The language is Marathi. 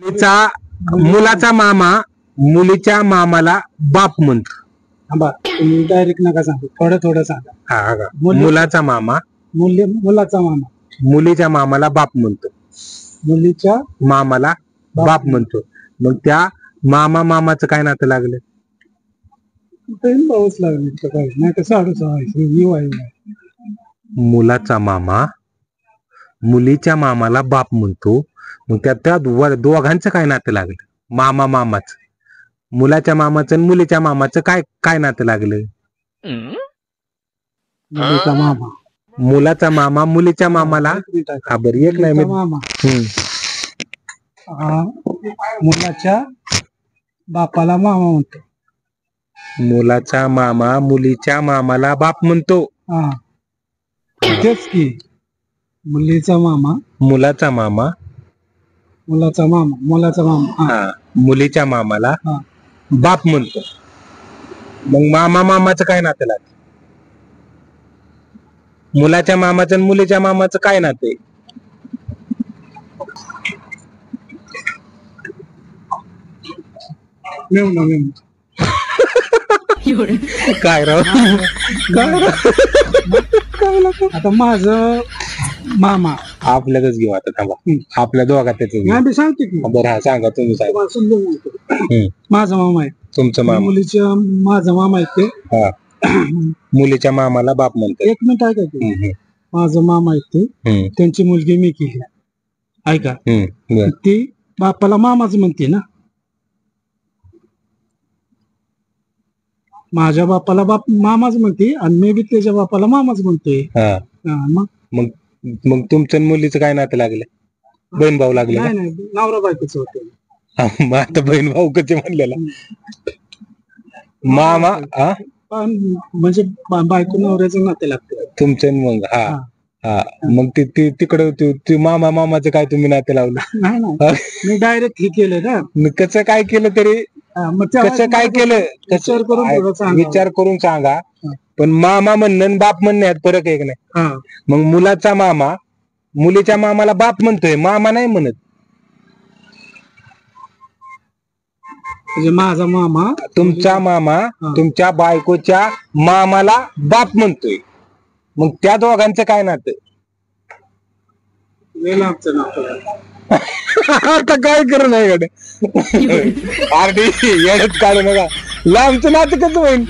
मुलीचा मुलाचा मामा मुलीच्या मामाला बाप म्हणतो. थांबा, तुम्ही डायरेक्ट नका सांगू, थोडं थोडं सांगा. हा का? मुलाचा मामा मुलाचा मामा मुलीच्या मामाला बाप म्हणतो. मुलीच्या मामाला बाप म्हणतो. मग त्या मामाचं काय नातं लागलं? बहीण भाऊच लागले काय, नाही तर साडू सहा. मुलाचा मामा मुलीच्या मामाला बाप म्हणतो. मग त्या दोघांचं काय नातं लागलं? मामाचं मुलाच्या मामाचं आणि मुलीच्या मामाचं काय काय नातं लागलं? मुलीचा मामा मुलाचा मामा मुलीच्या मामाला खबर एक नाही मी मामा मुलाच्या बापाला मामा म्हणतो. मुलाचा मामा मुलीच्या मामाला बाप म्हणतो. हा तेच की, मुलीचा मामा मुलाचा मामा मुलाचा मामा हा मुलीच्या मामाला हा बाप म्हणतो. मग मामाचं काय नातं लागतं? मुलाच्या मामाचं आणि मुलीच्या मामाचं काय नातं आहे? काय राव आता माझं मामा आपल्यातच घेऊ आता. थांबा, आपल्या दोघात त्याच मी सांगते की, बरं हा सांगा तुम्ही सांगा. समजून सांगतो. माझा मामा आहे, तुमचं मामा मुलीच्या माझा मामा आहे ते. हा मुलीच्या मामाला बाप म्हणतात. एक मिनिट ऐका की, माझा मामा आहे ते, त्यांची मुलगी मी केली ऐका. ती बापाला मामाच म्हणते ना, माझ्या बापाला बाप मामाच म्हणते आणि मी बी त्याच्या बापाला मामाच म्हणतोय. मग मग तुमचं आणि मुलीचं काय नातं लागलं? बहीण भाऊ लागले? नाही नवरा बायकोच होते. मग आता बहीण भाऊ कसे म्हणलेला मामा म्हणजे बायको नवऱ्याचं नाते लागते तुमचं. मग हा मग तिकडे मामाचं काय तुम्ही नाते लावलं? नाही मी डायरेक्ट हे केलं ना. कसं काय केलं तरी कसं काय केलं विचार करून सांगा. पण मामा म्हणणं आणि बाप म्हणणं यात फरक आहे की नाही? मग मुलाचा मामा मुलीच्या मामाला बाप म्हणतोय, मामा नाही म्हणत. म्हणजे माझा मामा तुमचा मामा तुमच्या बायकोच्या मामाला बाप म्हणतोय. मग त्या दोघांचं काय नातं? आता काय करू नाही कडे आरडी येडत काढू नका. लांबचं नातं कसं होईल?